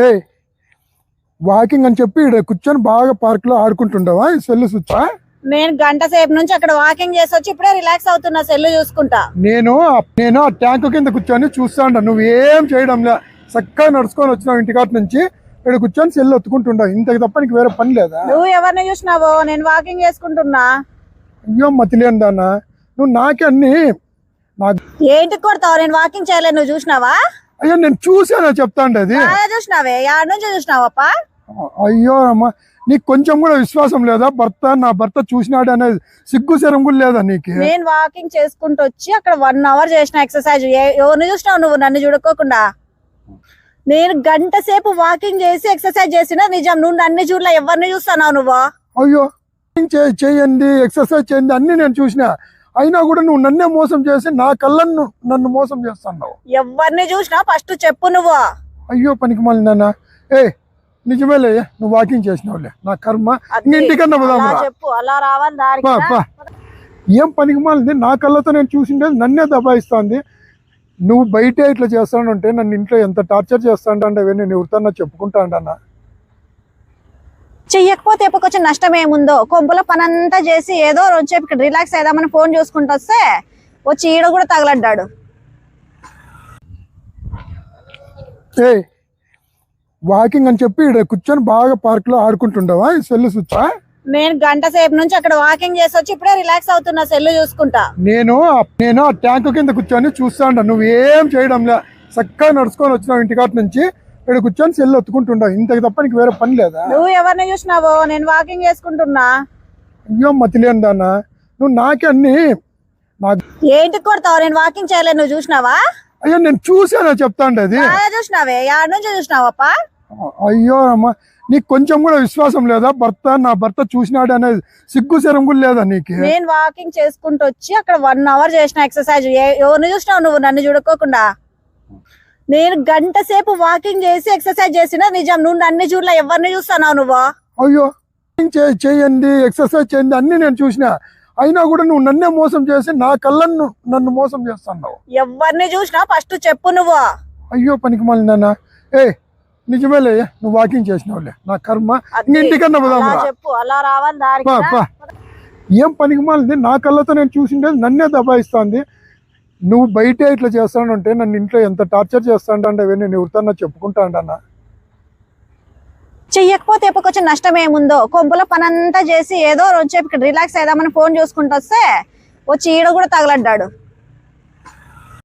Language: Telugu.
ఏ వాకింగ్ అని చెప్పి ఇక్కడ కూర్చొని బాగా పార్క్ లో ఆడుకుంటుండవా ఈ సెల్ స్విచ్? నేను గంట సేపు నుంచి అక్కడ వాకింగ్ చేసి వచ్చి ఇప్పుడే రిలాక్స్ అవుతున్నా, సెల్ చూసుకుంటా. నేను ఆ ట్యాంక్ కింద కూర్చొని చూస్తాండ, నువ్వేం చేయడం లే, చక్కగా నడుచుకొని వచ్చినావు ఇంటికాట నుంచి. ఇక్కడ కూర్చొని సెల్ ఒత్తుకుంటుండవు, ఇంతకు తప్ప నీకు వేరే పని లేదా? నువ్వు ఎవరిని చూసినావో? నేను వాకింగ్ చేసుకుంటున్నా. అయ్యో మతిలేను దాన్నా, నువ్వు నాకే అన్ని ఏంటి కొడతావు? నేను వాకింగ్ చేయలేదు, నువ్వు చూసినావా? అయ్యో నేను చూసానా చెప్తాండి అది. చూసినావే, యాడ్ నుంచి చూసినావప్పా? అయ్యో అమ్మా, నీకు కొంచెం కూడా విశ్వాసం లేదా? నా భర్త చూసినాడు అనేది సిగ్గు శరం కూడా లేదా నీకు? నేను వాకింగ్ చేసుకుంటూ వచ్చి అక్కడ 1 అవర్ చేసిన ఎక్సర్సైజ్. ఎవరిని చూసినావు నువ్వు నన్ను చూడుకోకుండా? నేను గంట సేపు వాకింగ్ చేసి ఎక్సర్సైజ్ చేసిన నిజం. నువ్వు నన్ను చూడలే, ఎవరిని చూస్తున్నావు నువ్వు? అయ్యో చేయండి, ఎక్సర్సైజ్ చేయండి అన్ని నేను చూసిన, అయినా కూడా నువ్వు నన్నే మోసం చేసి నా కళ్ళను నన్ను మోసం చేస్తున్నావు. ఎవరిని చూసినా ఫస్ట్ చెప్పు నువ్వు. అయ్యో పనికి మళ్ళీ నాన్న, నిజమేలే, నువ్వు వాకింగ్ చేసినావులే, నా కర్మ. ఇంటికన్నా చెప్పు, అలా రావాలి దారికి. ఏం పనికి మళ్ళీ నా కళ్ళతో నేను చూసిండేది నన్నే దబాయిస్తుంది. నువ్వు బయట ఇట్లా చేస్తానంటే నన్ను ఇంట్లో ఎంత టార్చర్ చేస్తాంటే నేను ఎవరితోన్నా చెప్పుకుంటాండన్నా. చెయ్యకపోతే ఎప్పకొచ్చిన నష్టం ఏముందో? కొంపుల పనంతా చేసి ఏదో రోజుసేపు ఇక్కడ రిలాక్స్ అయిదామని ఫోన్ చూసుకుంటూ వస్తే వచ్చి ఈడ కూడా తగలడ్డాడు. వాకింగ్ అని చెప్పి ఇక్కడ కూర్చొని బాగా పార్క్ లో ఆడుకుంటుండవా ఈ సెల్ స్విచ్? నేను గంట సేపు నుంచి అక్కడ వాకింగ్ చేసి వచ్చి ఇప్పుడే రిలాక్స్ అవుతున్నా, సెల్ చూసుకుంటా. నేను ఆ ట్యాంక్ కింద కూర్చొని చూస్తాండ, నువ్వేం చేయడం లే, చక్కగా నడుచుకొని వచ్చినావు ఇంటికాట నుంచి. ఇక్కడ కూర్చొని సెల్ ఒత్తుకుంటుండవు, ఇంతకు తప్ప నీకు వేరే పని లేదా? నువ్వు ఎవరిని చూసినావో? నేను వాకింగ్ చేసుకుంటున్నా. అయ్యో మతిలేను దాన్నా, నువ్వు నాకే అన్ని ఏంటి కొడతావు? నేను వాకింగ్ చేయలేదు, నువ్వు చూసినావా? అయ్యో నేను చూసానా చెప్తాండి అది. చూసినావే, యాడ్ నుంచి చూసినావప్పా? అయ్యో అమ్మా, నీకు కొంచెం కూడా విశ్వాసం లేదా? నా భర్త చూసినాడు అనేది సిగ్గు శరం కూడా లేదా నీకు? నేను వాకింగ్ చేసుకుంటూ వచ్చి అక్కడ 1 అవర్ చేసిన ఎక్సర్సైజ్. ఎవరిని చూసినావు నువ్వు నన్ను చూడుకోకుండా? నేను గంట సేపు వాకింగ్ చేసి ఎక్సర్సైజ్ చేసిన నిజం. నువ్వు నన్ను చూడలే, ఎవరిని చూస్తున్నావు నువ్వు? అయ్యో చేయండి, ఎక్సర్సైజ్ చేయండి అన్ని నేను చూసిన, అయినా కూడా నువ్వు నన్నే మోసం చేసి నా కళ్ళను నన్ను మోసం చేస్తున్నావు. ఎవరిని చూసినా ఫస్ట్ చెప్పు నువ్వు. అయ్యో పనికి మళ్ళీ నాన్న, నిజమేలే, నువ్వు వాకింగ్ చేసినావులే, నా కర్మ. ఇంటికన్నా చెప్పు, అలా రావాలి దారికి. ఏం పనికి మళ్ళీ నా కళ్ళతో నేను చూసిండేది నన్నే దబాయిస్తుంది. నువ్వు బయట ఇట్లా చేస్తానంటే నన్ను ఇంట్లో ఎంత టార్చర్ చేస్తాంటే నేను ఎవరితోన్నా చెప్పుకుంటాండన్నా. చెయ్యకపోతే ఎప్పకొచ్చిన నష్టం ఏముందో? కొంపుల పనంతా చేసి ఏదో రోజుసేపు ఇక్కడ రిలాక్స్ అయిదామని ఫోన్ చూసుకుంటూ వస్తే వచ్చి ఈడ కూడా తగలడ్డాడు.